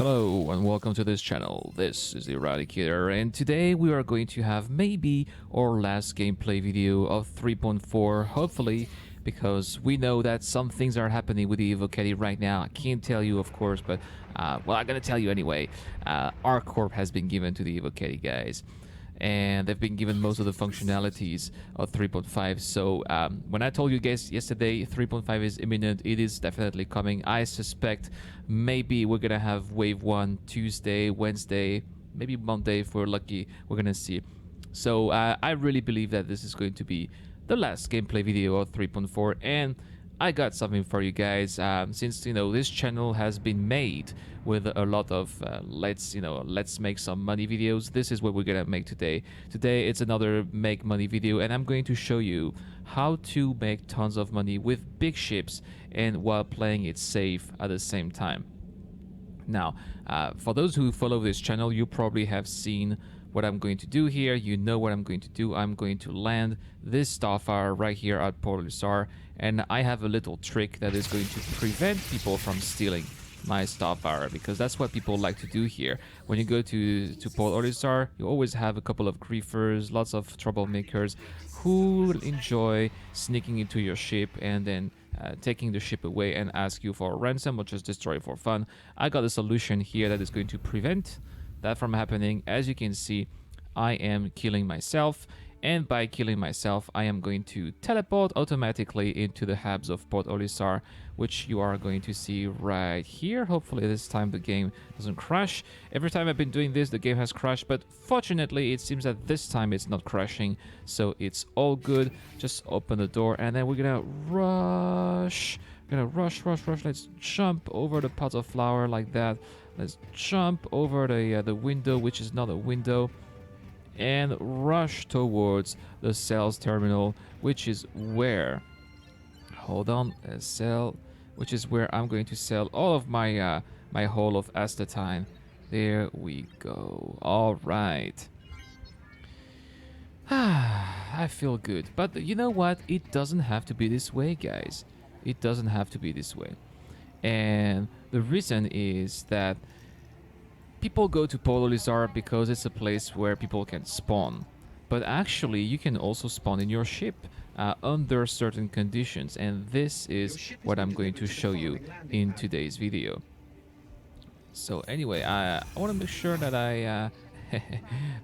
Hello and welcome to this channel. This is the Eradicator, and today we are going to have maybe our last gameplay video of 3.4, hopefully, because we know that some things are happening with the Evocati right now. I can't tell you, of course, but well, I'm gonna tell you anyway. Our corp has been given to the Evocati guys, and they've been given most of the functionalities of 3.5. So when I told you guys yesterday 3.5 is imminent, it is definitely coming. I suspect maybe we're gonna have wave 1 Tuesday, Wednesday, maybe Monday if we're lucky. We're gonna see. So I really believe that this is going to be the last gameplay video of 3.4, and I got something for you guys. Since this channel has been made with a lot of let's make some money videos, this is what we're gonna make today. Today it's another make money video, and I'm going to show you how to make tons of money with big ships and while playing it safe at the same time. Now, for those who follow this channel, you probably have seen what I'm going to do here. You know what I'm going to do. I'm going to land this Starfire right here at Port Olisar, and I have a little trick that is going to prevent people from stealing my Starfire, because that's what people like to do here. When you go to Port Olisar, you always have a couple of griefers, lots of troublemakers who enjoy sneaking into your ship and then taking the ship away and ask you for a ransom or just destroy it for fun. I got a solution here that is going to prevent that from happening. As you can see, I am killing myself, and by killing myself I am going to teleport automatically into the hubs of Port Olisar, which you are going to see right here. Hopefully this time the game doesn't crash. Every time I've been doing this, the game has crashed, but fortunately it seems that this time it's not crashing, so it's all good. Just open the door and then we're gonna rush. Rush. Let's jump over the pot of flour like that. Let's jump over the window, which is not a window, and rush towards the sales terminal, which is where, hold on, sell, which is where I'm going to sell all of my my hull of astatine. There we go. All right. I feel good, but you know what? It doesn't have to be this way, guys. It doesn't have to be this way. And the reason is that people go to Port Olisar because it's a place where people can spawn. But actually, you can also spawn in your ship under certain conditions. And this is what I'm going to show you in today's video. So anyway, I want to make sure that I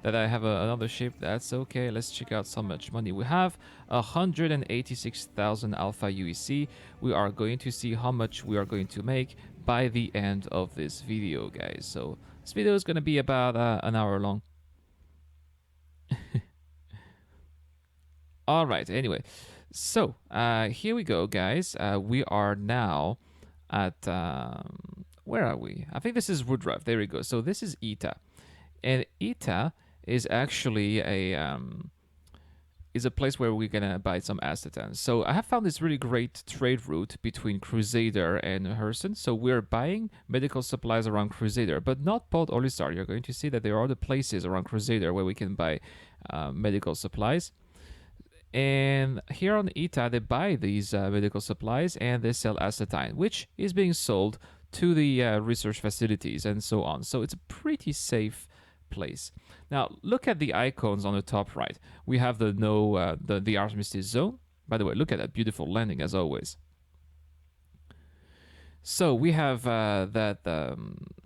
that I have another ship. That's okay. Let's check out how much money we have. 186,000 alpha UEC. We are going to see how much we are going to make by the end of this video, guys. So this video is going to be about an hour long. All right. Anyway, so here we go, guys. We are now at where are we? I think this is Woodruff. There we go. So this is Eta. And Eta is actually a place where we're gonna buy some astatine. So I have found this really great trade route between Crusader and Herson. So we're buying medical supplies around Crusader, but not Port Olisar. You're going to see that there are other places around Crusader where we can buy medical supplies. And here on Eta, they buy these medical supplies and they sell astatine, which is being sold to the research facilities and so on. So it's a pretty safe place. Now look at the icons on the top right. We have the Armistice Zone. By the way, look at that beautiful landing as always. So we have that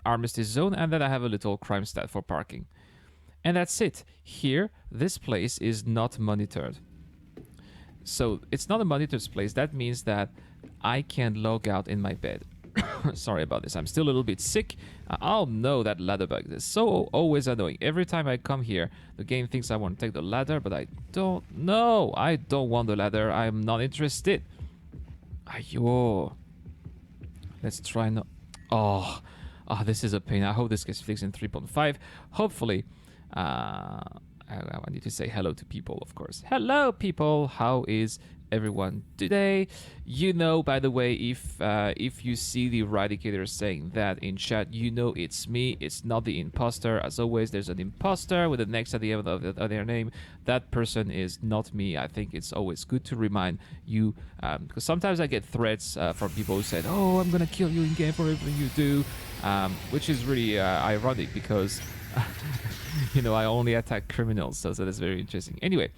Armistice Zone, and then I have a little crime stat for parking. And that's it. Here, this place is not monitored. So it's not a monitored place. That means that I can log out in my bed. Sorry about this. I'm still a little bit sick. Oh no, that ladder bug is so always annoying. Every time I come here, the game thinks I want to take the ladder, but I don't. No, I don't want the ladder. I'm not interested. Ayo. Let's try not. Oh, this is a pain. I hope this gets fixed in 3.5. Hopefully. I need to say hello to people, of course. Hello, people. How is everyone today. By the way, if you see the eradicator saying that in chat, it's me. It's not the imposter. As always, there's an imposter with an X at the end of their name. That person is not me. I think it's always good to remind you, because sometimes I get threats from people who said, "Oh, I'm gonna kill you in game for everything you do," which is really ironic because I only attack criminals, so that's very interesting. Anyway,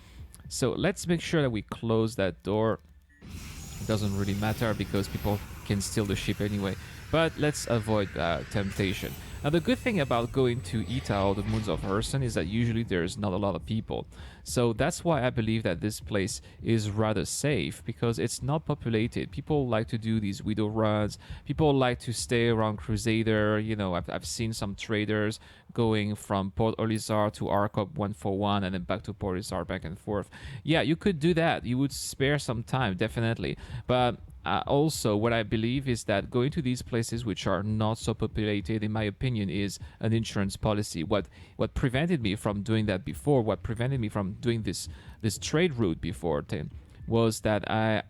so let's make sure that we close that door. It doesn't really matter because people can steal the ship anyway. But let's avoid temptation. Now, the good thing about going to Ita or the moons of Urson is that usually there's not a lot of people. So that's why I believe that this place is rather safe, because it's not populated. People like to do these widow runs. People like to stay around Crusader. I've seen some traders going from Port Olisar to Arcop 141 and then back to Port Olisar, back and forth. Yeah, you could do that. You would spare some time, definitely. But also, what I believe is that going to these places which are not so populated, in my opinion, is an insurance policy. What prevented me from doing that before, what prevented me from doing this trade route before, Tim, was that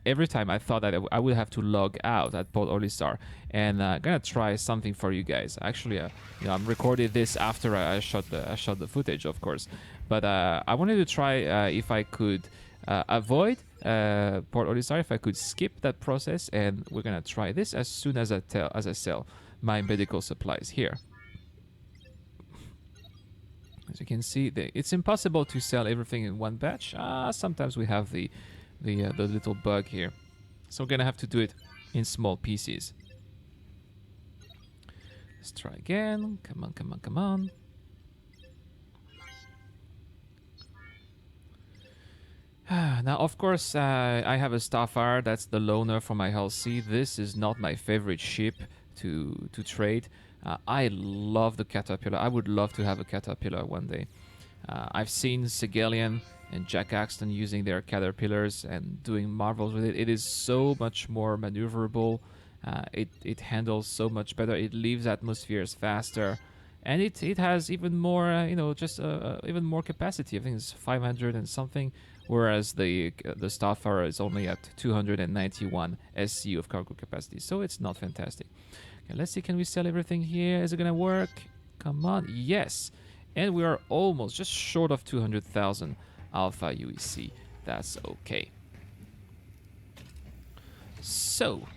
every time I thought that I would have to log out at Port Olisar, and I'm gonna try something for you guys. Actually, I'm recording this after I shot the footage, of course, but I wanted to try if I could avoid Port Olisar, if I could skip that process, and we're gonna try this as soon as I sell my medical supplies here. As you can see, it's impossible to sell everything in one batch. Sometimes we have the little bug here, so we're gonna have to do it in small pieces. Let's try again. Come on, come on, come on. Now, of course, I have a Starfire. That's the loaner for my Hull C. This is not my favorite ship to trade. I love the Caterpillar. I would love to have a Caterpillar one day. I've seen Sigelian and Jack Axton using their Caterpillars and doing marvels with it. It is so much more maneuverable. It handles so much better. It leaves atmospheres faster. And it has even more, even more capacity. I think it's 500 and something, whereas the Starfire is only at 291 SCU of cargo capacity. So it's not fantastic. Okay, let's see, can we sell everything here? Is it gonna work? Come on, yes. And we are almost just short of 200,000 Alpha UEC. That's okay. So,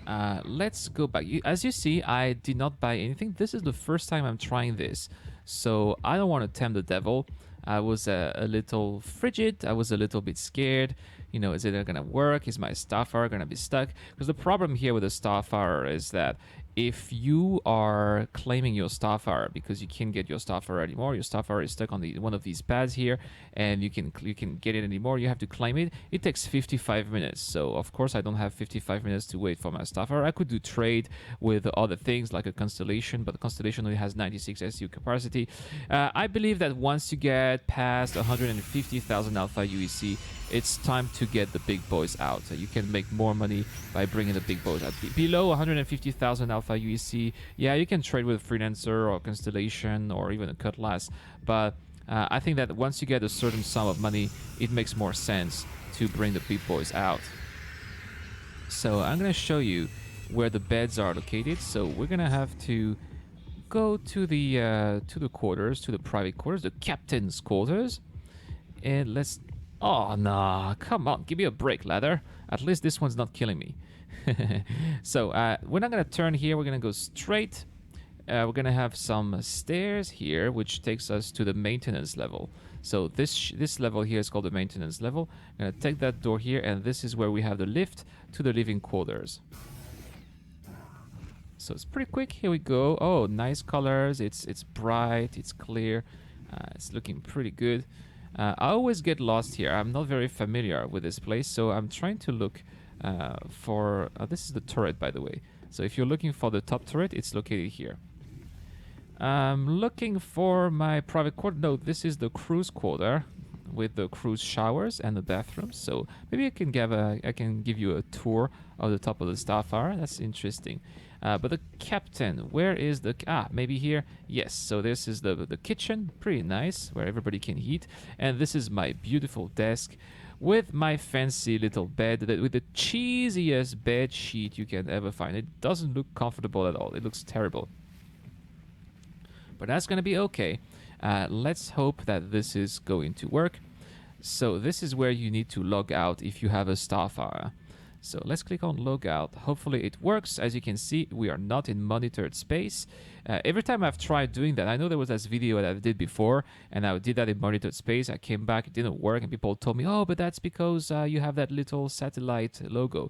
let's go back. As you see, I did not buy anything. This is the first time I'm trying this, so I don't want to tempt the devil. I was a little frigid. I was a little bit scared. Is it going to work? Is my Starfire going to be stuck? Because the problem here with the Starfire is that if you are claiming your Starfire because you can't get your Starfire anymore, your Starfire is stuck on one of these pads here, and you can get it anymore, you have to claim it. It takes 55 minutes. So of course I don't have 55 minutes to wait for my Starfire. I could do trade with other things like a Constellation, but the Constellation only has 96 SU capacity. I believe that once you get past 150,000 Alpha UEC, it's time to get the big boys out. You can make more money by bringing the big boys out. Below 150,000 Alpha UEC, yeah, you can trade with Freelancer or Constellation or even a Cutlass, but I think that once you get a certain sum of money, it makes more sense to bring the big boys out. So I'm going to show you where the beds are located. So we're going to have to go to the quarters, to the private quarters, the captain's quarters, and let's... Oh, nah, come on, give me a break, Leather. At least this one's not killing me. So, we're not going to turn here. We're going to go straight. We're going to have some stairs here, which takes us to the maintenance level. So, this level here is called the maintenance level. I'm going to take that door here, and this is where we have the lift to the living quarters. So, it's pretty quick. Here we go. Oh, nice colors. It's bright. It's clear. It's looking pretty good. I always get lost here. I'm not very familiar with this place, so I'm trying to look for... this is the turret, by the way. So if you're looking for the top turret, it's located here. I'm looking for my private quarter. No, this is the cruise quarter with the cruise showers and the bathrooms. So maybe I can give you a tour of the top of the Starfire. That's interesting. But the captain, where is the... maybe here. Yes, so this is the kitchen. Pretty nice, where everybody can eat. And this is my beautiful desk, with my fancy little bed, with the cheesiest bed sheet you can ever find. It doesn't look comfortable at all. It looks terrible. But that's going to be okay. Let's hope that this is going to work. So this is where you need to log out if you have a Starfire. So let's click on logout. Hopefully it works. As you can see, we are not in monitored space. Every time I've tried doing that, I know there was this video that I did before, and I did that in monitored space. I came back, it didn't work, and people told me, oh, but that's because you have that little satellite logo.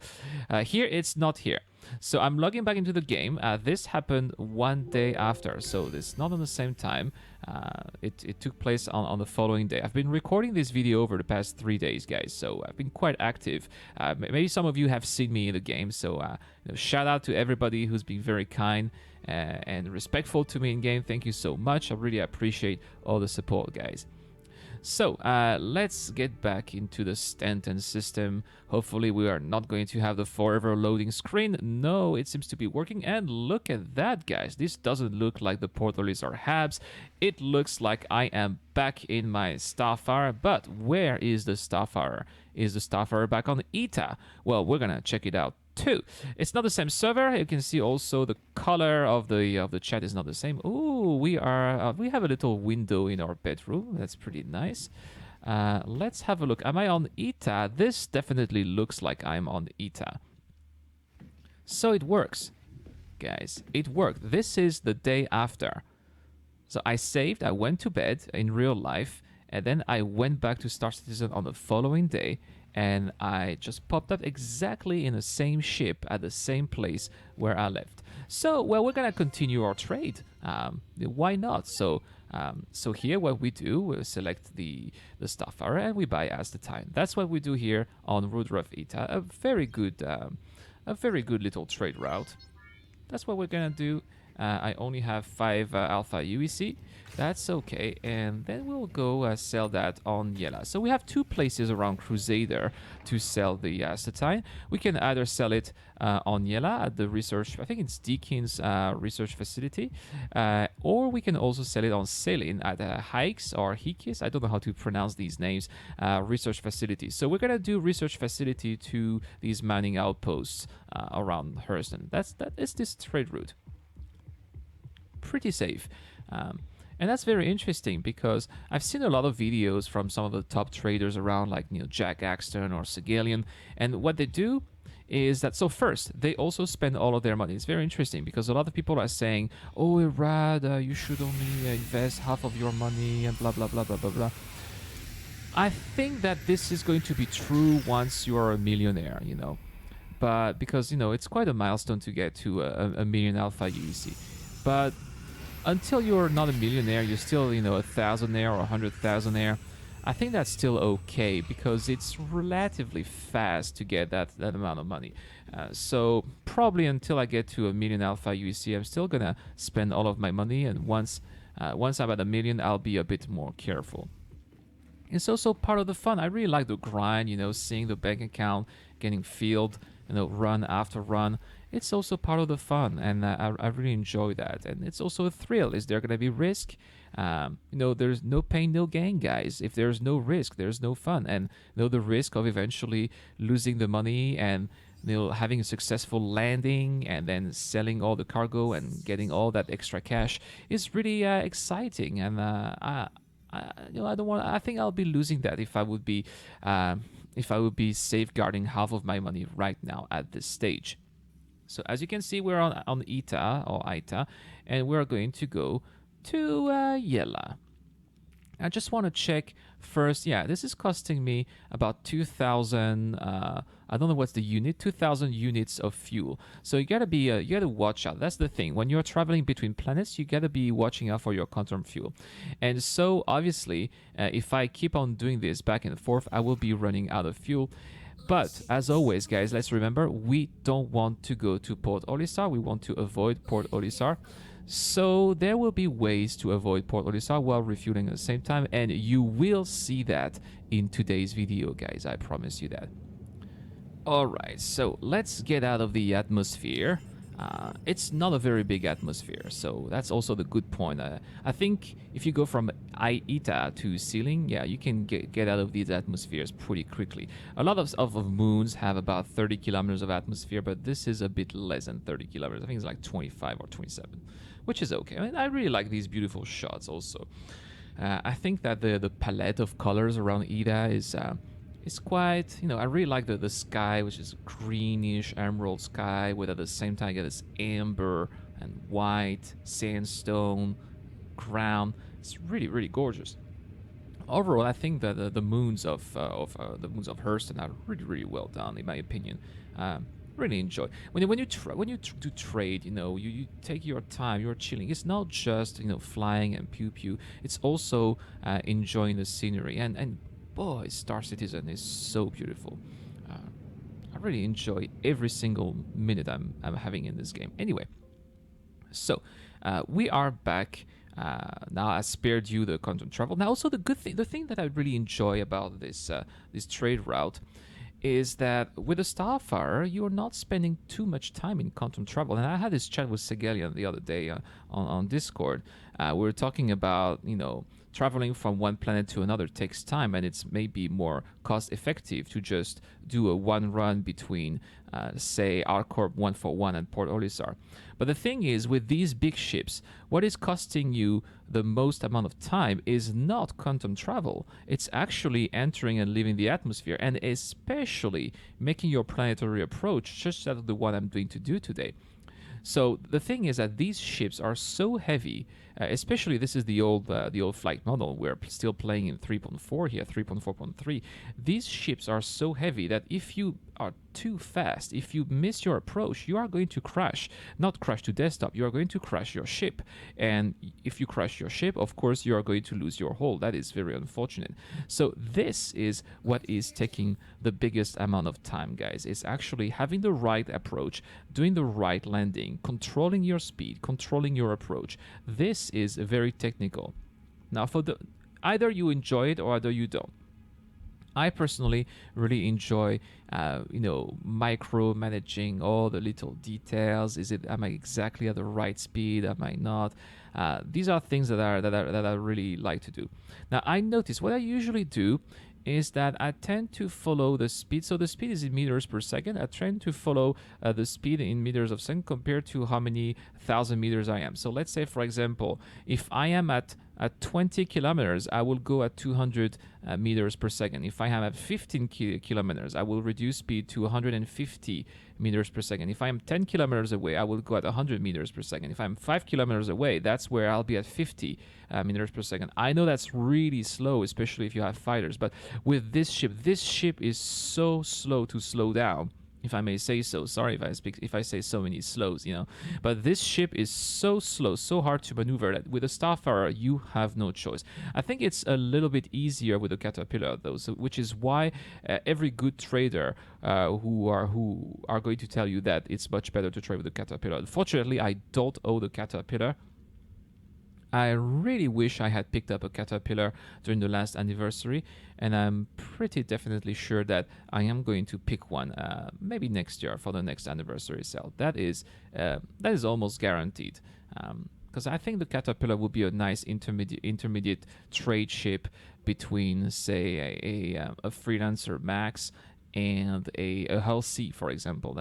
Here, it's not here. So I'm logging back into the game. This happened one day after, so it's not on the same time. It took place on the following day. I've been recording this video over the past 3 days, guys, so I've been quite active. Maybe some of you have seen me in the game, so shout out to everybody who's been very kind and respectful to me in game. Thank you so much. I really appreciate all the support, guys. So let's get back into the Stanton system. Hopefully we are not going to have the forever loading screen. No, it seems to be working. And look at that, guys. This doesn't look like the Port Olisar Habs. It looks like I am back in my Starfire. But where is the Starfire? Is the Starfire back on ETA? Well, we're gonna check it out too. It's not the same server. You can see also the color of the chat is not the same. Oh, we have a little window in our bedroom. That's pretty nice. Let's have a look. Am I on ETA? This definitely looks like I'm on ETA. So it works, guys. It worked. This is the day after. So I saved. I went to bed in real life, and then I went back to Star Citizen on the following day. And I just popped up exactly in the same ship at the same place where I left. So, well, we're gonna continue our trade. Why not? So here, what we do, we'll select the Starfire and we buy as the time. That's what we do here on Rudolph ETA. A very good little trade route. That's what we're gonna do. I only have 5 Alpha UEC. That's okay, and then we'll go sell that on Yela. So we have 2 places around Crusader to sell the Satine. We can either sell it on Yela at the research, I think it's Deakins research facility, or we can also sell it on Selin at Hikes or Hikis, I don't know how to pronounce these names, research facility. So we're gonna do research facility to these mining outposts around Hurston. That is this trade route. Pretty safe. And that's very interesting because I've seen a lot of videos from some of the top traders around, like Jack Axton or Segalian, and what they do is that, so first, they also spend all of their money. It's very interesting because a lot of people are saying, oh, Irad, you should only invest half of your money and blah, blah, blah, blah, blah, blah. I think that this is going to be true once you are a millionaire, but because, it's quite a milestone to get to a million Alpha UEC. But until you're not a millionaire, you're still, a thousandaire or 100,000aire. I think that's still okay because it's relatively fast to get that amount of money. So probably until I get to a million Alpha UEC, I'm still gonna spend all of my money. And once I'm at a million, I'll be a bit more careful. It's also part of the fun. I really like the grind, seeing the bank account getting filled, run after run. It's also part of the fun, and I really enjoy that. And it's also a thrill. Is there going to be risk? There's no pain, no gain, guys. If there's no risk, there's no fun. And the risk of eventually losing the money and having a successful landing and then selling all the cargo and getting all that extra cash is really exciting. And I don't want. I think I'll be losing that if I would be safeguarding half of my money right now at this stage. So as you can see, we're on ETA or ITA, and we're going to go to Yela. I just want to check first. Yeah, this is costing me about 2,000. I don't know what's the unit. 2,000 units of fuel. So you gotta watch out. That's the thing. When you're traveling between planets, you gotta be watching out for your quantum fuel. And so obviously, if I keep on doing this back and forth, I will be running out of fuel. But as always, guys, let's remember, we don't want to go to Port Olisar. We want to avoid Port Olisar. So there will be ways to avoid Port Olisar while refueling at the same time. And you will see that in today's video, guys. I promise you that. Alright, so let's get out of the atmosphere. It's not a very big atmosphere, so that's also the good point. I think if you go from IETA to ceiling, yeah, you can get out of these atmospheres pretty quickly. A lot of moons have about 30 kilometers of atmosphere, but this is a bit less than 30 kilometers. I think it's like 25 or 27, which is okay. I mean, I really like these beautiful shots also. I think that the palette of colors around Ida is quite, I really like the sky, which is greenish emerald sky, with at the same time you get this amber and white sandstone ground. It's really really gorgeous. Overall, I think that the moons of the moons of Hurston are really really well done in my opinion. Really enjoy when you do trade. You take your time, you're chilling. It's not just flying and pew pew. It's also enjoying the scenery, and boy, Star Citizen is so beautiful. uh, I really enjoy every single minute I'm having in this game. Anyway, so we are back. Now I spared you the content travel. Now also the thing that I really enjoy about this trade route is that with a Starfire, you are not spending too much time in quantum travel. And I had this chat with Segelian the other day on Discord. We were talking about, traveling from one planet to another takes time, and it's maybe more cost effective to just do a one run between, say, ArcCorp 141 and Port Olisar. But the thing is, with these big ships, what is costing you the most amount of time is not quantum travel. It's actually entering and leaving the atmosphere, and especially making your planetary approach, just like the one I'm going to do today. So the thing is that these ships are so heavy, especially this is the old flight model. We're still playing in 3.4 here, 3.4.3. These ships are so heavy that if you are too fast, if you miss your approach, you are going to crash. Not crash to desktop, you are going to crash your ship. And if you crash your ship, of course, you are going to lose your hull. That is very unfortunate. So this is what is taking the biggest amount of time, guys. It's actually having the right approach, doing the right landing, controlling your speed, controlling your approach. This is very technical. Now, either you enjoy it or either you don't. I personally really enjoy, micro-managing all the little details. Am I exactly at the right speed? Am I not? These are things that I really like to do. Now, I notice what I usually do is that I tend to follow the speed. So the speed is in meters per second. I tend to follow the speed in meters of second compared to how many thousand meters I am. So let's say, for example, if I am at 20 kilometers, I will go at 200 meters per second. If I am at 15 kilometers, I will reduce speed to 150 meters per second. If I am 10 kilometers away, I will go at 100 meters per second. If I'm 5 kilometers away, that's where I'll be at 50 meters per second. I know that's really slow, especially if you have fighters, but with this ship is so slow to slow down, if I may say so. Sorry if I say so many slows, but this ship is so slow, so hard to maneuver that with a Starfire you have no choice. I think it's a little bit easier with a Caterpillar though, which is why every good trader who are going to tell you that it's much better to trade with a Caterpillar. Unfortunately, I don't own the Caterpillar. I really wish I had picked up a Caterpillar during the last anniversary, and I'm pretty definitely sure that I am going to pick one maybe next year for the next anniversary sale. That is almost guaranteed, because I think the Caterpillar would be a nice intermediate trade ship between, say, a Freelancer Max and a Hull C, for example.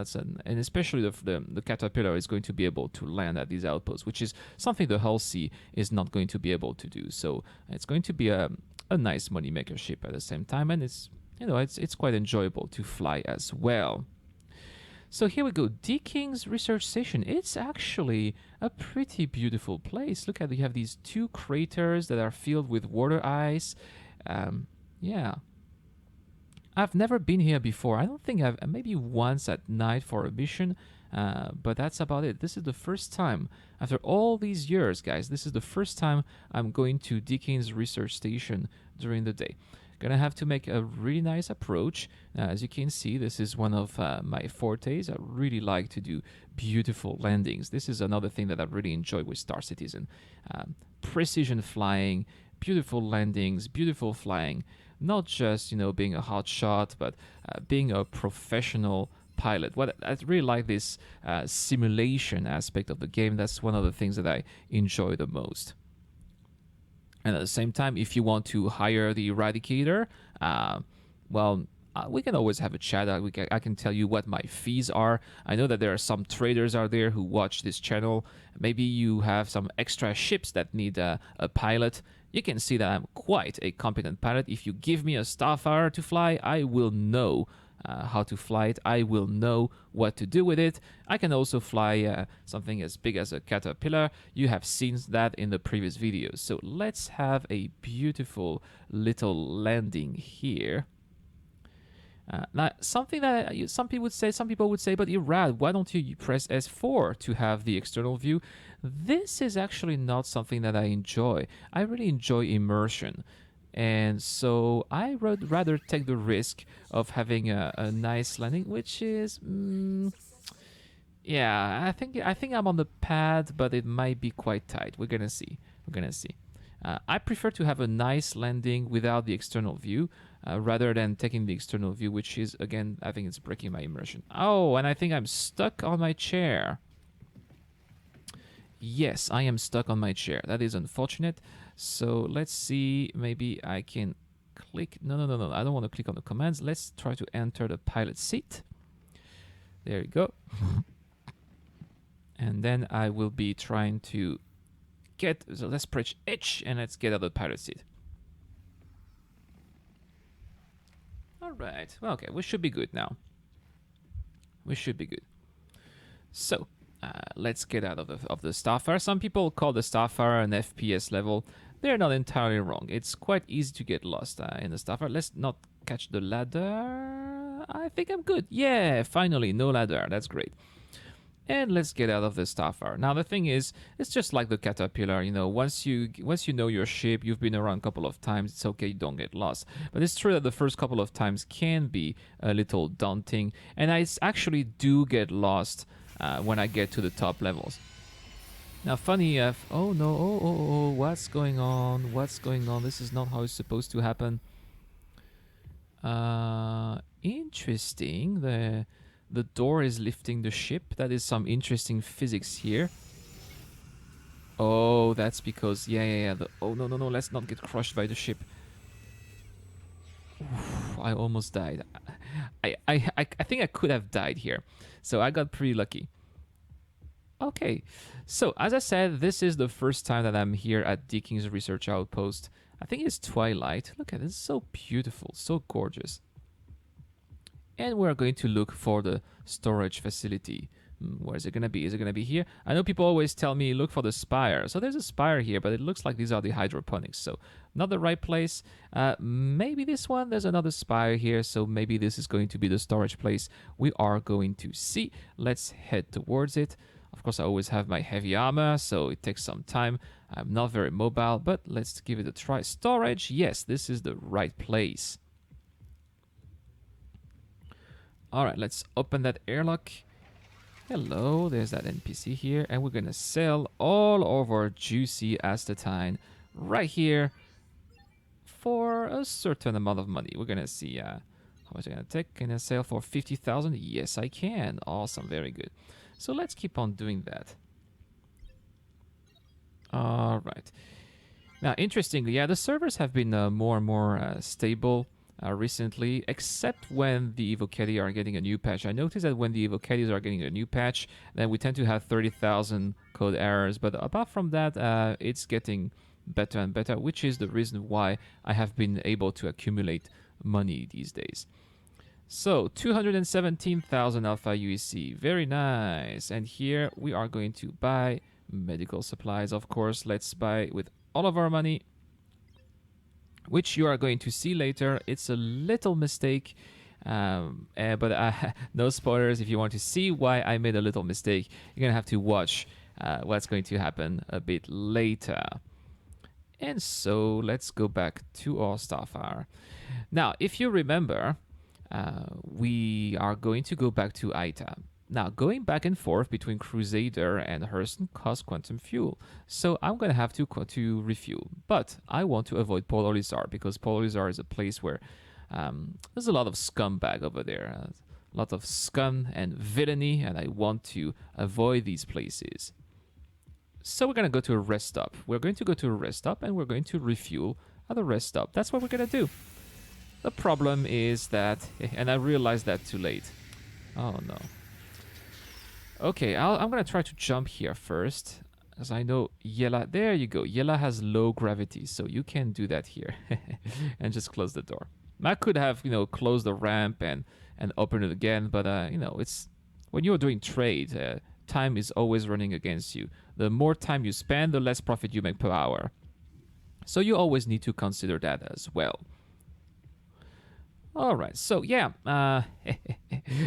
And especially the Caterpillar is going to be able to land at these outposts, which is something the Hull C is not going to be able to do. So it's going to be a nice moneymaker ship at the same time, and it's quite enjoyable to fly as well. So here we go, Deakins Research Station. It's actually a pretty beautiful place. Look at, you have these two craters that are filled with water ice. Yeah. I've never been here before. I don't think maybe once at night for a mission, but that's about it. This is the first time, after all these years, guys, this is the first time I'm going to Deakins Research Station during the day. Gonna have to make a really nice approach. As you can see, this is one of my fortes. I really like to do beautiful landings. This is another thing that I really enjoy with Star Citizen. Precision flying, beautiful landings, beautiful flying. Not just being a hot shot, but being a professional pilot. I really like this simulation aspect of the game. That's one of the things that I enjoy the most. And at the same time, if you want to hire the eradicator, uh, well, we can always have a chat. I can tell you what my fees are. I know that there are some traders out there who watch this channel. Maybe you have some extra ships that need a pilot. You can see that I'm quite a competent pilot. If you give me a Starfire to fly, I will know how to fly it. I will know what to do with it. I can also fly something as big as a caterpillar. You have seen that in the previous videos. So let's have a beautiful little landing here. Now, something that some people would say, but Irad, why don't you press S4 to have the external view? This is actually not something that I enjoy. I really enjoy immersion. And so I would rather take the risk of having a nice landing, which is, yeah, I think I'm on the pad, but it might be quite tight. We're gonna see. We're gonna see. I prefer to have a nice landing without the external view, rather than taking the external view, which is, again, I think it's breaking my immersion. Oh, and I think I'm stuck on my chair. Yes, I am stuck on my chair. That is unfortunate. So let's see, maybe I can click. No, I don't want to click on the commands. Let's try to enter the pilot seat. There you go. And then I will be trying to get, so let's press H and let's get out of the pilot seat. All right, well, okay, we should be good now. We should be good. So let's get out of the Starfire. Some people call the Starfire an FPS level. They're not entirely wrong. It's quite easy to get lost in the Starfire. Let's not catch the ladder. I think I'm good. Yeah, finally, no ladder. That's great. And let's get out of the Starfire. Now the thing is, it's just like the caterpillar. You know, once you know your ship, you've been around a couple of times. It's okay, you don't get lost. But it's true that the first couple of times can be a little daunting, and I actually do get lost when I get to the top levels. Now, funny, oh no, oh, what's going on? What's going on? This is not how it's supposed to happen. Interesting. The door is lifting the ship. That is some interesting physics here. Oh, that's because, yeah. Oh, no, let's not get crushed by the ship. Oof, I almost died. I think I could have died here. So I got pretty lucky. Okay, so as I said, this is the first time that I'm here at Deakins Research Outpost. I think it's twilight. Look at it, it's so beautiful, so gorgeous. And we're going to look for the storage facility. Where is it going to be? Is it going to be here? I know people always tell me look for the spire. So there's a spire here, but it looks like these are the hydroponics. So not the right place. Maybe this one. There's another spire here. So maybe this is going to be the storage place. We are going to see. Let's head towards it. Of course, I always have my heavy armor, so it takes some time. I'm not very mobile, but let's give it a try. Storage. Yes, this is the right place. All right, let's open that airlock. Hello, there's that NPC here, and we're gonna sell all of our juicy astatine right here for a certain amount of money. We're gonna see how much I'm gonna take. Can I sell for 50,000? Yes, I can. Awesome, very good. So let's keep on doing that. All right. Now, interestingly, yeah, the servers have been more and more stable recently, except when the Evocati are getting a new patch. I noticed that when the Evocatis are getting a new patch, then we tend to have 30,000 code errors. But apart from that, it's getting better and better, which is the reason why I have been able to accumulate money these days. So 217,000 alpha UEC, very nice. And here we are going to buy medical supplies, of course. Let's buy with all of our money, which you are going to see later. It's a little mistake, but no spoilers. If you want to see why I made a little mistake, you're gonna have to watch what's going to happen a bit later. And so let's go back to our Starfire. Now, if you remember, we are going to go back to Aita. Now, going back and forth between Crusader and Hurston costs quantum fuel, so I'm going to have to refuel. But I want to avoid Port Olisar, because Port Olisar is a place where there's a lot of scumbag over there. A lot of scum and villainy, and I want to avoid these places. So we're gonna go to a rest stop. We're going to go to a rest stop and we're going to refuel at the rest stop. That's what we're gonna do. The problem is that, and I realized that too late. Oh no. Okay, I'm gonna try to jump here first, as I know Yella. There you go. Yella has low gravity, so you can do that here, and just close the door. I could have, closed the ramp and open it again, but it's when you're doing trade, time is always running against you. The more time you spend, the less profit you make per hour. So you always need to consider that as well. All right, so yeah,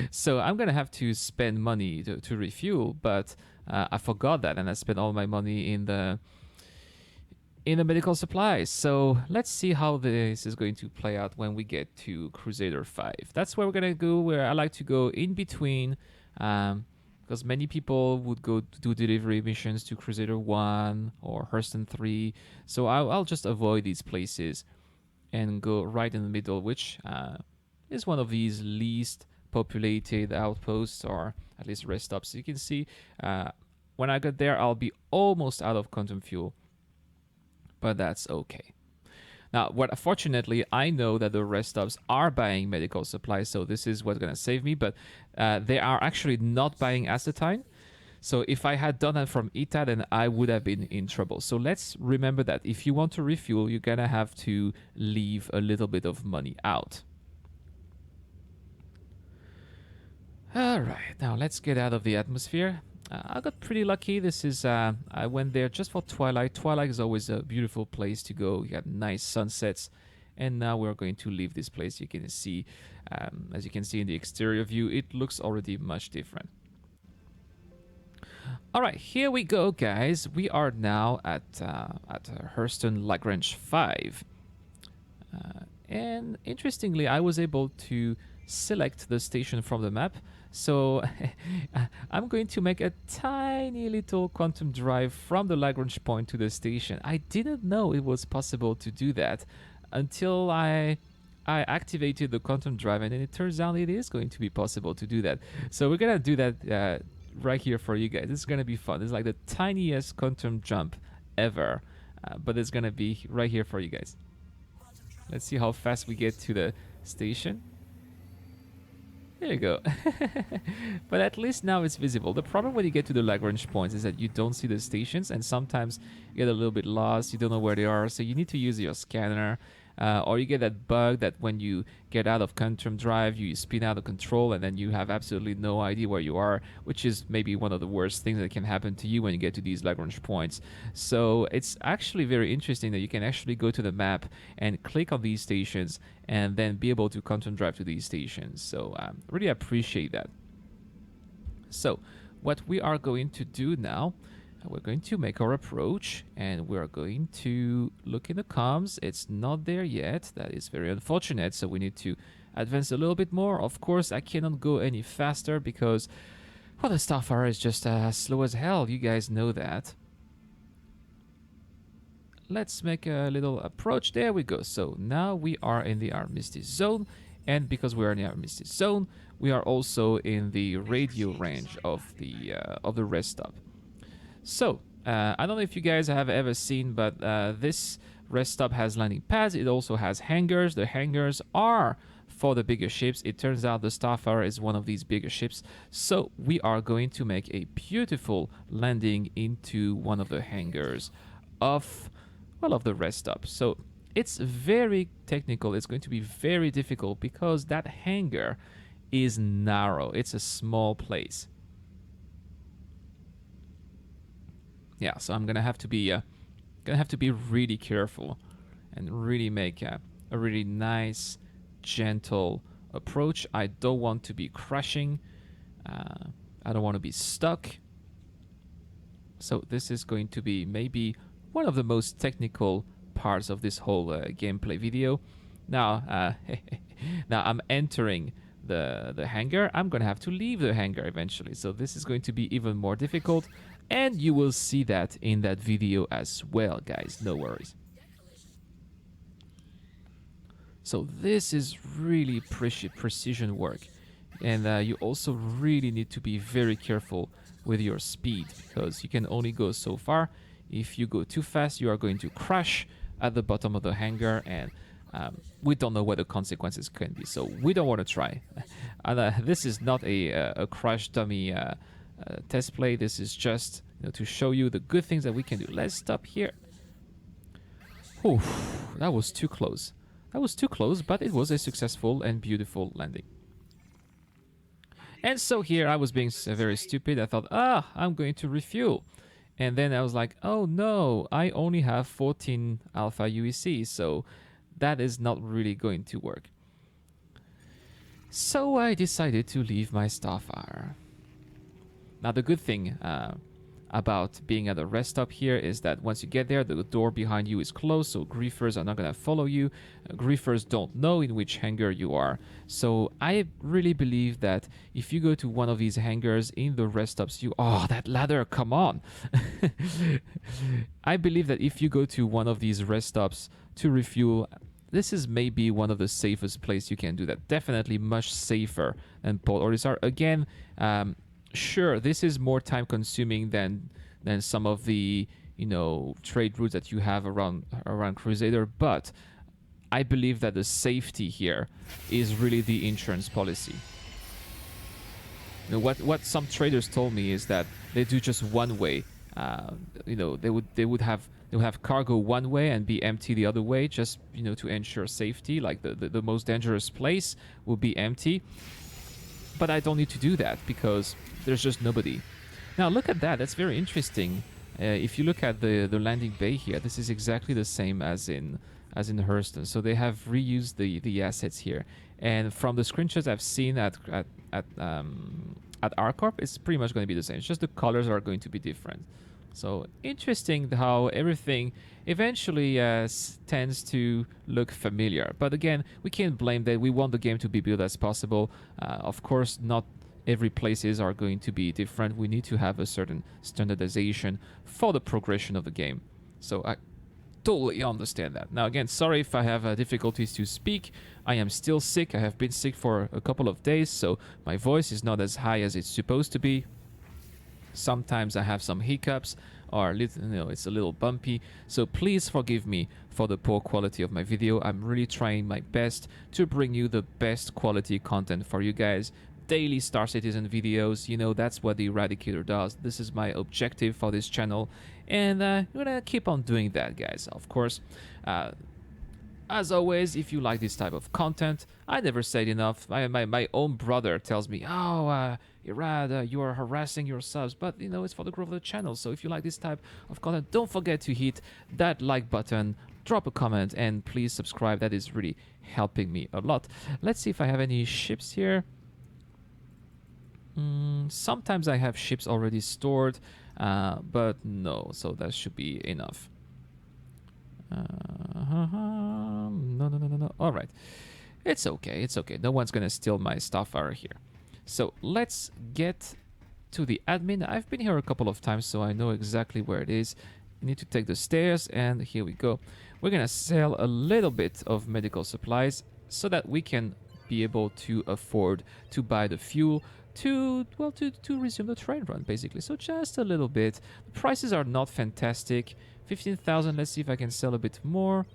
so I'm gonna have to spend money to refuel, but I forgot that, and I spent all my money in the medical supplies. So let's see how this is going to play out when we get to Crusader 5. That's where we're gonna go. Where I like to go in between, because many people would go do delivery missions to Crusader 1 or Hurston 3. So I'll just avoid these places and go right in the middle, which is one of these least populated outposts, or at least rest stops. You can see when I get there, I'll be almost out of quantum fuel, but that's okay. Now, fortunately, I know that the rest stops are buying medical supplies, so this is what's going to save me, but they are actually not buying acetine. So if I had done that from ITA, then I would have been in trouble. So let's remember that if you want to refuel, you're going to have to leave a little bit of money out. All right, now let's get out of the atmosphere. I got pretty lucky. This is, I went there just for Twilight. Twilight is always a beautiful place to go. You got nice sunsets. And now we're going to leave this place. You can see, as you can see in the exterior view, it looks already much different. All right, here we go, guys. We are now at Hurston Lagrange 5. And interestingly, I was able to select the station from the map. So I'm going to make a tiny little quantum drive from the Lagrange point to the station. I didn't know it was possible to do that until I activated the quantum drive, and then it turns out it is going to be possible to do that. So we're gonna do that right here for you guys. This is gonna be fun. It's like the tiniest quantum jump ever, but it's gonna be right here for you guys. Let's see how fast we get to the station. There you go. But at least now it's visible. The problem when you get to the Lagrange points is that you don't see the stations, and sometimes you get a little bit lost. You don't know where they are, so you need to use your scanner. Or you get that bug that when you get out of quantum drive, you spin out of control, and then you have absolutely no idea where you are, which is maybe one of the worst things that can happen to you when you get to these Lagrange points. So it's actually very interesting that you can actually go to the map and click on these stations and then be able to quantum drive to these stations. So really appreciate that. So what we are going to do now, we're going to make our approach, and we're going to look in the comms. It's not there yet. That is very unfortunate, so we need to advance a little bit more. Of course, I cannot go any faster because, well, the Starfire is just slow as hell. You guys know that. Let's make a little approach. There we go. So now we are in the Armistice Zone, and because we are in the Armistice Zone, we are also in the radio range of the rest stop. So, I don't know if you guys have ever seen, but this rest stop has landing pads. It also has hangars. The hangars are for the bigger ships. It turns out the Starfire is one of these bigger ships. So, we are going to make a beautiful landing into one of the hangars of the rest stop. So, it's very technical. It's going to be very difficult because that hangar is narrow. It's a small place. Yeah, so I'm gonna have to be really careful and really make a really nice, gentle approach. I don't want to be crashing. I don't want to be stuck. So this is going to be maybe one of the most technical parts of this whole gameplay video. Now, now I'm entering the hangar. I'm gonna have to leave the hangar eventually. So this is going to be even more difficult. And you will see that in that video as well, guys. No worries. So this is really precision work. And you also really need to be very careful with your speed, because you can only go so far. If you go too fast, you are going to crash at the bottom of the hangar, and we don't know what the consequences can be, so we don't want to try. And this is not a crash dummy test play. This is just, you know, to show you the good things that we can do. Let's stop here. Whew, that was too close. That was too close, but it was a successful and beautiful landing. And so here I was being very stupid. I thought, I'm going to refuel. And then I was like, oh no, I only have 14 alpha UEC, so that is not really going to work. So I decided to leave my Starfire. Now the good thing about being at a rest stop here is that once you get there, the door behind you is closed, so griefers are not going to follow you. Griefers don't know in which hangar you are. So I really believe that if you go to one of these hangars in the rest stops, that ladder, come on. I believe that if you go to one of these rest stops to refuel, this is maybe one of the safest places you can do that. Definitely much safer than Port Olisar. Again, sure, this is more time consuming than some of the, you know, trade routes that you have around Crusader, but I believe that the safety here is really the insurance policy. You know, what some traders told me is that they do just one way. You know, they would have cargo one way and be empty the other way, just, you know, to ensure safety. Like the most dangerous place will be empty. But I don't need to do that because there's just nobody. Now look at that. That's very interesting. If you look at the landing bay here, this is exactly the same as in Hurston. So they have reused the assets here. And from the screenshots I've seen at ArcCorp, it's pretty much going to be the same. It's just the colors are going to be different. So interesting how everything eventually tends to look familiar. But again, we can't blame that. We want the game to be built as possible. Of course, not every places are going to be different. We need to have a certain standardization for the progression of the game. So I totally understand that. Now again, sorry if I have difficulties to speak. I am still sick. I have been sick for a couple of days, so my voice is not as high as it's supposed to be. Sometimes I have some hiccups, or it's a little bumpy, so please forgive me for the poor quality of my video. I'm really trying my best to bring you the best quality content for you guys. Daily Star Citizen videos, you know, that's what the Eradicator does. This is my objective for this channel, and I'm gonna keep on doing that, guys. Of course, as always, if you like this type of content, I never said enough. My own brother tells me, Irad, you are harassing your subs, but you know, it's for the growth of the channel. So if you like this type of content, don't forget to hit that like button, drop a comment, and please subscribe. That is really helping me a lot. Let's see if I have any ships here. Sometimes I have ships already stored, but no, so that should be enough. No. All right. It's okay. It's okay. No one's going to steal my Starfire here. So let's get to the admin. I've been here a couple of times, so I know exactly where it is. I need to take the stairs, and here we go. We're going to sell a little bit of medical supplies so that we can be able to afford to buy the fuel to resume the trade run, basically. So just a little bit. The prices are not fantastic. 15,000. Let's see if I can sell a bit more.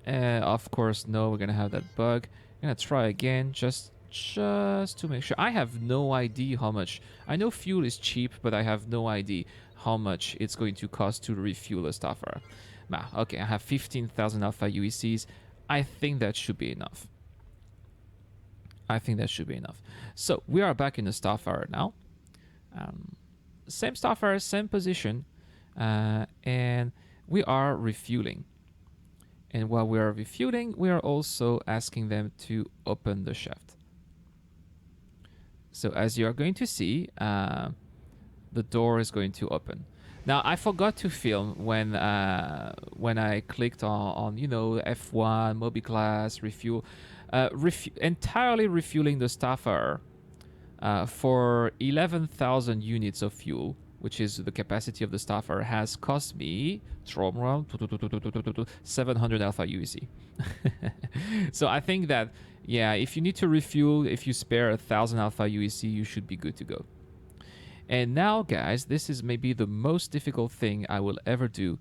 Of course, no. We're gonna have that bug. I'm gonna try again, just to make sure. I have no idea how much. I know fuel is cheap, but I have no idea how much it's going to cost to refuel a Starfire. Okay, I have 15,000 alpha UECs. I think that should be enough. So we are back in the Starfire now. Same Starfire, same position. And we are refueling. And while we are refueling, we are also asking them to open the shaft. So as you are going to see, the door is going to open. Now I forgot to film when I clicked on you know, F1, Moby class, refuel, entirely refueling the Starfire for 11,000 units of fuel, which is the capacity of the Starfire, has cost me, drumroll, 700 alpha UEC. So I think that, Yeah, if you need to refuel, if you spare 1,000 alpha UEC, you should be good to go. And now, guys, this is maybe the most difficult thing I will ever do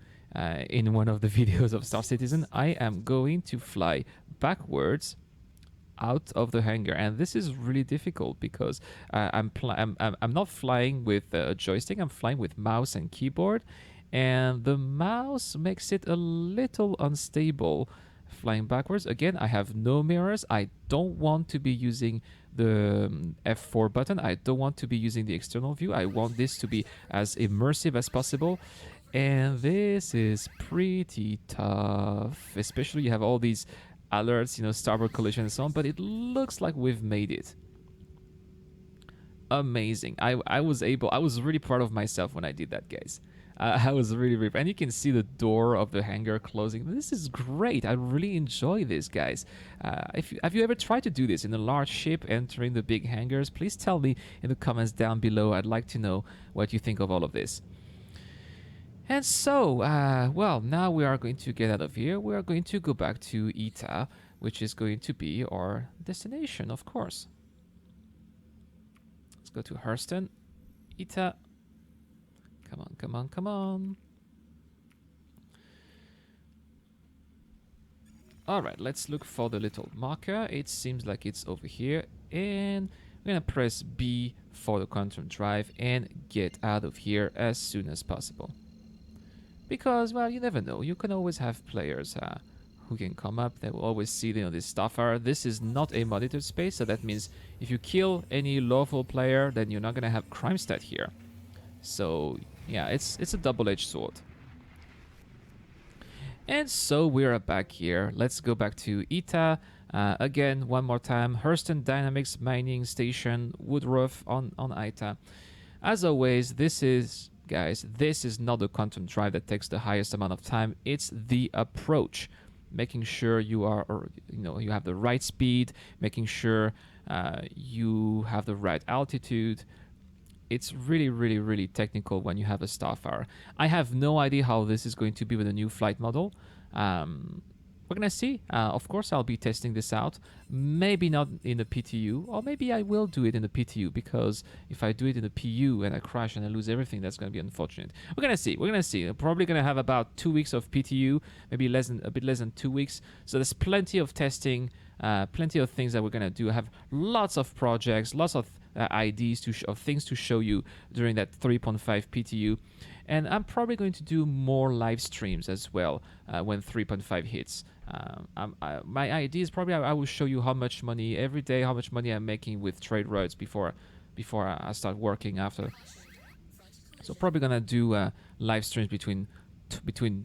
in one of the videos of Star Citizen. I am going to fly backwards out of the hangar, and this is really difficult because I'm not flying with a joystick. I'm flying with mouse and keyboard, and the mouse makes it a little unstable flying backwards. Again, I have no mirrors. I don't want to be using the F4 button. I don't want to be using the external view. I want this to be as immersive as possible. And this is pretty tough, especially you have all these alerts, you know, starboard collision and so on, but it looks like we've made it. Amazing. I was really proud of myself when I did that, guys. I was really, and you can see the door of the hangar closing. This is great. I really enjoy this, guys. Have you ever tried to do this in a large ship, entering the big hangars? Please tell me in the comments down below. I'd like to know what you think of all of this. And so, well, now we are going to get out of here. We are going to go back to Ita, which is going to be our destination, of course. Let's go to Hurston, Ita. Come on, come on, come on. All right, let's look for the little marker. It seems like it's over here. And we're going to press B for the quantum drive and get out of here as soon as possible. Because, well, you never know. You can always have players who can come up. They will always see, you know, this Starfire. This is not a monitored space, so that means if you kill any lawful player, then you're not going to have crime stat here. So, yeah, it's a double-edged sword. And so we are back here. Let's go back to Ita. Again, one more time. Hurston Dynamics Mining Station, Woodruff on Ita. As always, this is... Guys, this is not the quantum drive that takes the highest amount of time. It's the approach, making sure you are, you have the right speed, making sure you have the right altitude. It's really, really, really technical when you have a Starfire. I have no idea how this is going to be with a new flight model. We're gonna see. Of course, I'll be testing this out. Maybe not in the PTU, or maybe I will do it in the PTU, because if I do it in the PU and I crash and I lose everything, that's gonna be unfortunate. We're gonna see. We're gonna see. We're probably gonna have about 2 weeks of PTU, maybe a bit less than 2 weeks. So there's plenty of testing, plenty of things that we're gonna do. I have lots of projects, lots of IDs of things to show you during that 3.5 PTU. And I'm probably going to do more live streams as well when 3.5 hits. My idea is probably I will show you how much money every day, how much money I'm making with trade roads before I start working after. So probably gonna do live streams between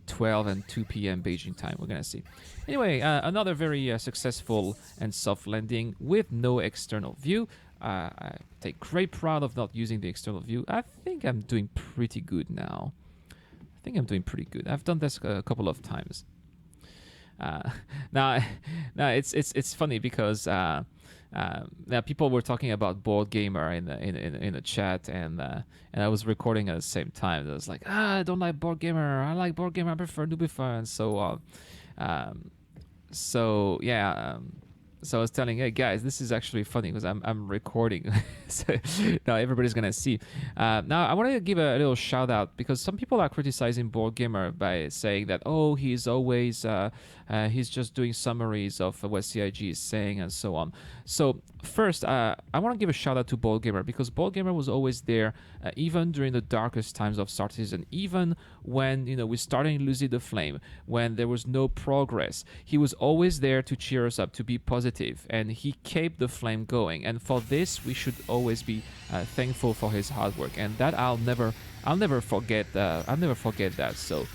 12 and 2 p.m. Beijing time. We're gonna see. Anyway, another very successful and soft landing with no external view. I take great pride of not using the external view. I think I'm doing pretty good now. I've done this a couple of times. Now it's funny because now people were talking about Board Gamer in the chat, and I was recording at the same time. I was like, I don't like Board Gamer. I like Board Gamer. I prefer Nubifer, and so on. So yeah. So I was telling, hey guys, this is actually funny because I'm recording. So now everybody's gonna see. Now I want to give a little shout out because some people are criticizing Board Gamer by saying that, oh, he's always he's just doing summaries of what CIG is saying and so on. So first, I want to give a shout out to Board Gamer because Board Gamer was always there, even during the darkest times of Star Citizen, even when we started losing the flame, when there was no progress. He was always there to cheer us up, to be positive, and he kept the flame going. And for this, we should always be thankful for his hard work, and that I'll never forget. I'll never forget that. So.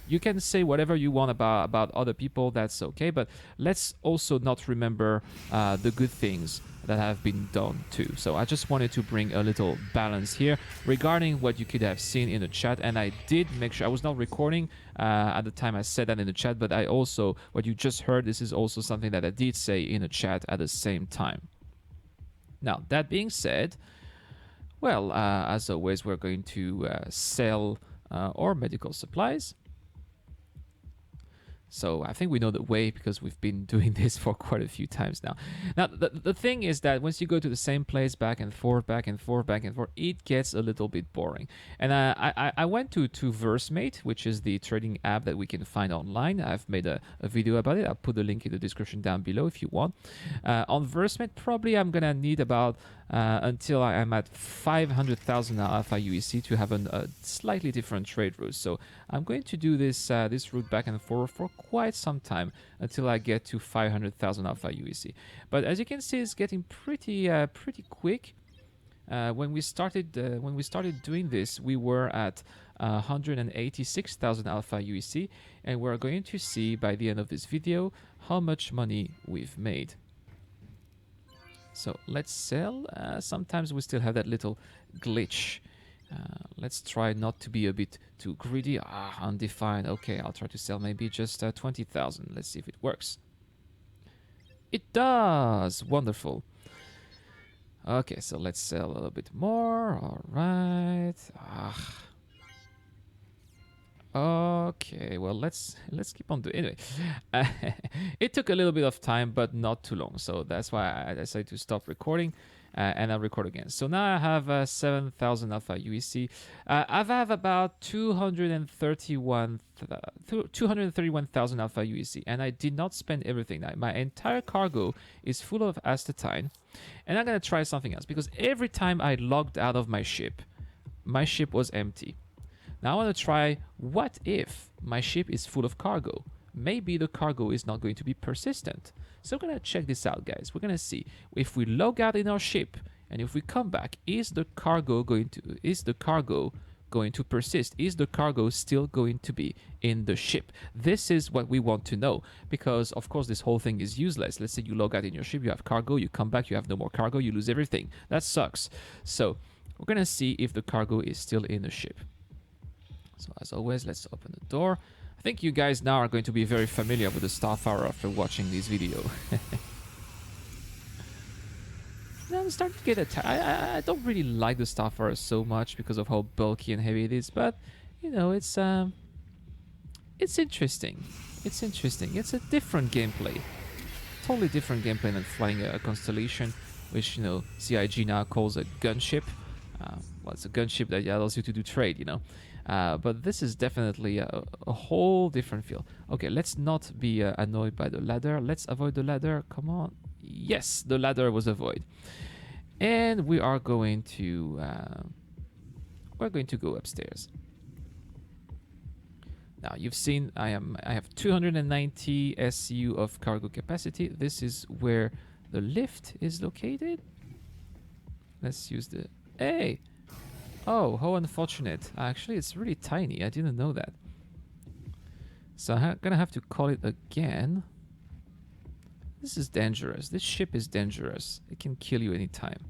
You can say whatever you want about other people, that's okay, but let's also not remember the good things that have been done too. So I just wanted to bring a little balance here regarding what you could have seen in the chat, and I did make sure I was not recording at the time I said that in the chat, but I also, what you just heard, this is also something that I did say in the chat at the same time. Now, that being said, well, as always, we're going to sell our medical supplies. So I think we know the way because we've been doing this for quite a few times now. Now, the thing is that once you go to the same place back and forth, back and forth, back and forth, it gets a little bit boring. And I went to VerseMate, which is the trading app that we can find online. I've made a video about it. I'll put the link in the description down below if you want. On VerseMate, probably I'm going to need about until I am at 500,000 alpha UEC to have a slightly different trade route. So I'm going to do this this route back and forth for quite some time until I get to 500,000 alpha UEC. But as you can see, it's getting pretty quick. When we started doing this, we were at 186,000 alpha UEC, and we're going to see by the end of this video how much money we've made. So let's sell. Sometimes we still have that little glitch. Let's try not to be a bit too greedy. Undefined. Okay, I'll try to sell maybe just 20,000. Let's see if it works. It does. Wonderful. Okay, so let's sell a little bit more. All right. Okay, well, let's keep on doing it. Anyway, it took a little bit of time, but not too long. So that's why I decided to stop recording, and I'll record again. So now I have 7,000 alpha UEC. I have about 231,000 alpha UEC, and I did not spend everything. Now, my entire cargo is full of astatine, and I'm gonna try something else because every time I logged out of my ship was empty. Now I want to try, what if my ship is full of cargo? Maybe the cargo is not going to be persistent. So we're going to check this out, guys. We're going to see if we log out in our ship and if we come back, is the cargo going to persist? Is the cargo still going to be in the ship? This is what we want to know because, of course, this whole thing is useless. Let's say you log out in your ship, you have cargo, you come back, you have no more cargo, you lose everything. That sucks. So we're going to see if the cargo is still in the ship. So as always, let's open the door. I think you guys now are going to be very familiar with the Starfarer after watching this video. I'm starting to get attacked. I don't really like the Starfarer so much because of how bulky and heavy it is, but you know, it's interesting. It's interesting. It's a different gameplay. Totally different gameplay than flying a Constellation, which, you know, CIG now calls a gunship. Well, it's a gunship that allows you to do trade, you know. But this is definitely a whole different feel. Okay, let's not be annoyed by the ladder. Let's avoid the ladder. Come on. Yes, the ladder was avoided. And we are going to go upstairs. Now you've seen I have 290 SU of cargo capacity. This is where the lift is located. Let's use the hey. Oh, how unfortunate. Actually, it's really tiny. I didn't know that. So I'm gonna have to call it again. This is dangerous. This ship is dangerous. It can kill you anytime.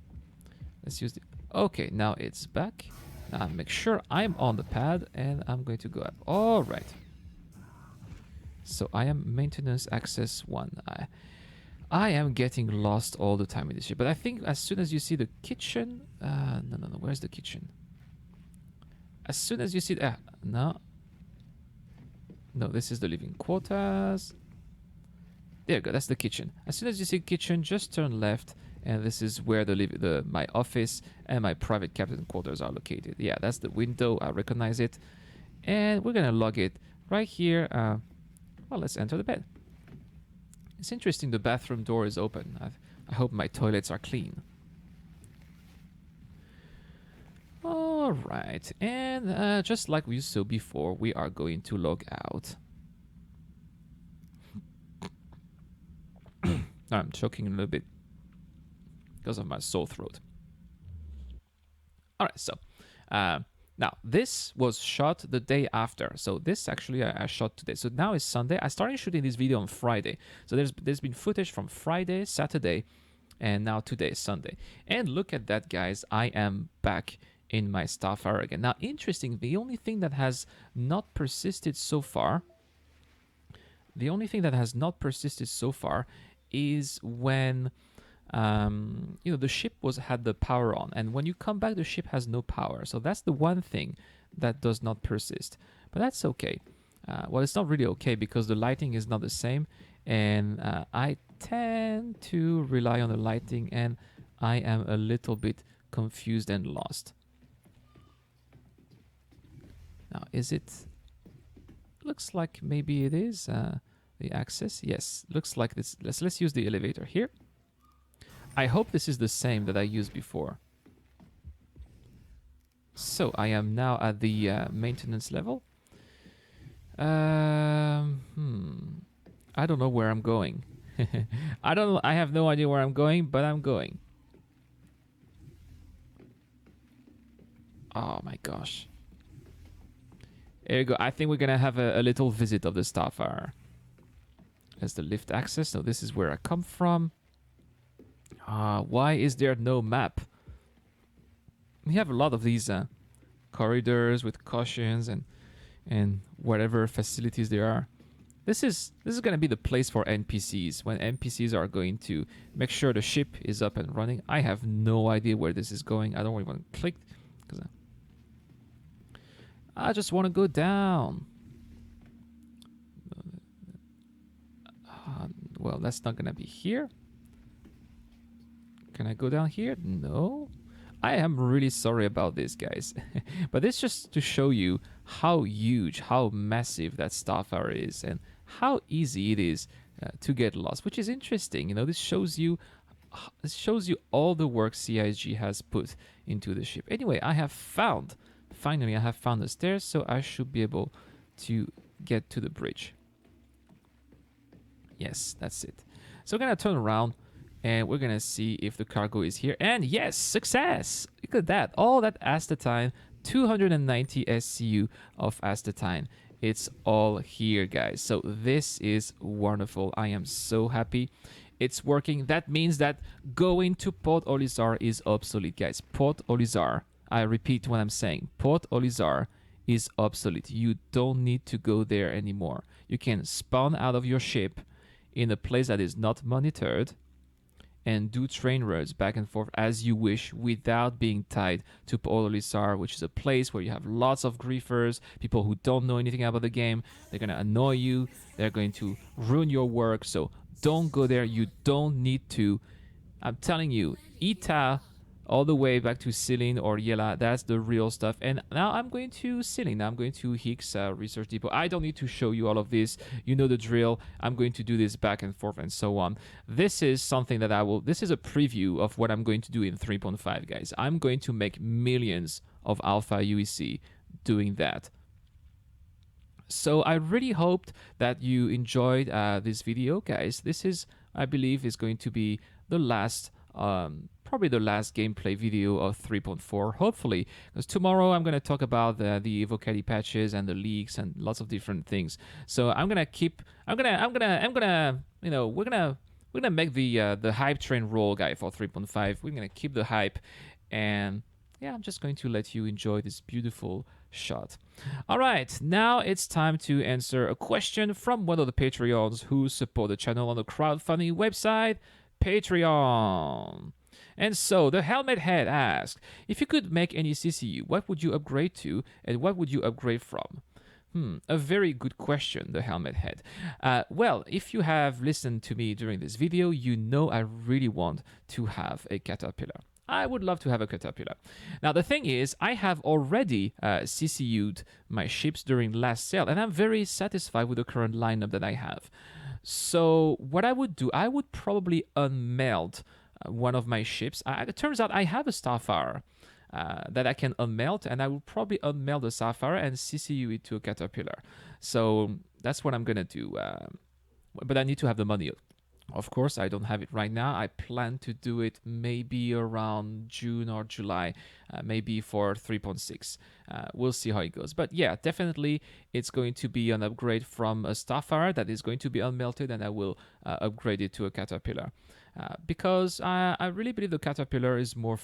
Let's use the... Okay, now it's back. Now make sure I'm on the pad and I'm going to go up. All right. So I am maintenance access 1. I am getting lost all the time in this ship. But I think as soon as you see the kitchen... No. Where's the kitchen? As soon as you see... No, this is the living quarters. There you go. That's the kitchen. As soon as you see kitchen, just turn left. And this is where my office and my private captain quarters are located. Yeah, that's the window. I recognize it. And we're going to log it right here. Well, let's enter the bed. It's interesting the bathroom door is open. I hope my toilets are clean. Alright, and just like we saw before, we are going to log out. I'm choking a little bit because of my sore throat. Alright, so now this was shot the day after. So this actually I shot today. So now is Sunday. I started shooting this video on Friday. So there's been footage from Friday, Saturday, and now today is Sunday. And look at that, guys. I am back in my Starfarer again. Now, interesting, the only thing that has not persisted so far is when you know, the ship had the power on, and when you come back the ship has no power. So that's the one thing that does not persist, but that's okay. Well, it's not really okay because the lighting is not the same, and I tend to rely on the lighting, and I am a little bit confused and lost. Now, is it? Looks like maybe it is the access. Yes, looks like this. Let's use the elevator here. I hope this is the same that I used before. So I am now at the maintenance level. I don't know where I'm going. I don't. I have no idea where I'm going, but I'm going. Oh my gosh. There you go. I think we're gonna have a little visit of the Starfire. There's the lift access. So this is where I come from. Why is there no map? We have a lot of these corridors with cautions and whatever facilities there are. This is going to be the place for NPCs when NPCs are going to make sure the ship is up and running. I have no idea where this is going. I don't even click because I just want to go down. Well, that's not going to be here. Can I go down here? No. I am really sorry about this, guys. But this just to show you how huge, how massive that Starfire is and how easy it is to get lost, which is interesting. You know, this shows you all the work CIG has put into the ship. Anyway, finally I have found the stairs, so I should be able to get to the bridge. Yes, that's it. So we're gonna turn around and we're gonna see if the cargo is here. And yes, success! Look at that. All that astatine, 290 SCU of astatine. It's all here, guys. So this is wonderful. I am so happy. It's working. That means that going to Port Olisar is obsolete, guys. Port Olisar, I repeat what I'm saying. Port Olisar is obsolete. You don't need to go there anymore. You can spawn out of your ship in a place that is not monitored and do train roads back and forth as you wish without being tied to Port Olisar, which is a place where you have lots of griefers, people who don't know anything about the game. They're going to annoy you. They're going to ruin your work. So don't go there. You don't need to. I'm telling you, Ita all the way back to Silin or Yela, that's the real stuff. And now I'm going to Silin. Now I'm going to Higgs Research Depot. I don't need to show you all of this. You know the drill. I'm going to do this back and forth and so on. This is something that this is a preview of what I'm going to do in 3.5, guys. I'm going to make millions of Alpha UEC doing that. So I really hoped that you enjoyed this video, guys. This is, I believe, is going to be the last probably the last gameplay video of 3.4, hopefully, because tomorrow I'm going to talk about the Evocati patches and the leaks and lots of different things. So I'm gonna you know, we're gonna make the hype train roll, guy, for 3.5. We're gonna keep the hype, and yeah, I'm just going to let you enjoy this beautiful shot. All right, now it's time to answer a question from one of the Patreons who support the channel on the crowdfunding website Patreon. And so the Helmet Head asked, if you could make any CCU, what would you upgrade to and what would you upgrade from? A very good question, the Helmet Head. Well, if you have listened to me during this video, you know I really want to have a Caterpillar. I would love to have a Caterpillar. Now, the thing is, I have already CCU'd my ships during last sale, and I'm very satisfied with the current lineup that I have. So what I would do, I would probably unmelt one of my ships. It turns out I have a Starfire that I can unmelt, and I will probably unmelt the Starfire and CCU it to a Caterpillar. So that's what I'm gonna do. But I need to have the money. Of course, I don't have it right now. I plan to do it maybe around June or July, maybe for 3.6. We'll see how it goes. But yeah, definitely it's going to be an upgrade from a Starfire that is going to be unmelted, and I will upgrade it to a Caterpillar. Because I really believe the Caterpillar is more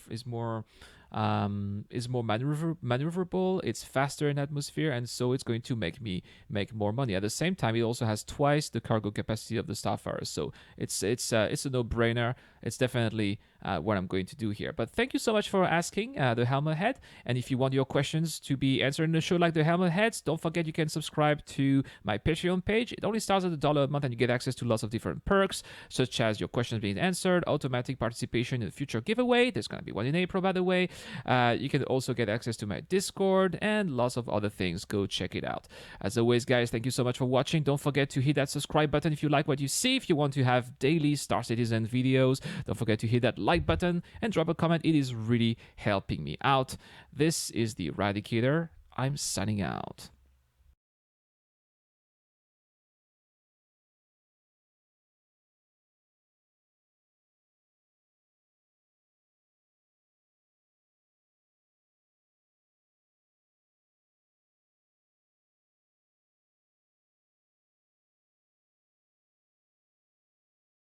maneuverable. It's faster in atmosphere, and so it's going to make me make more money. At the same time, it also has twice the cargo capacity of the Starfire, so it's a no-brainer. It's definitely what I'm going to do here. But thank you so much for asking the Helmet Head. And if you want your questions to be answered in the show like the Helmet Heads, don't forget you can subscribe to my Patreon page. It only starts at $1 a month and you get access to lots of different perks, such as your questions being answered, automatic participation in a future giveaway. There's going to be one in April, by the way. You can also get access to my Discord and lots of other things. Go check it out. As always, guys, thank you so much for watching. Don't forget to hit that subscribe button if you like what you see. If you want to have daily Star Citizen videos, don't forget to hit that like button and drop a comment. It is really helping me out. This is the Eradicator. I'm signing out.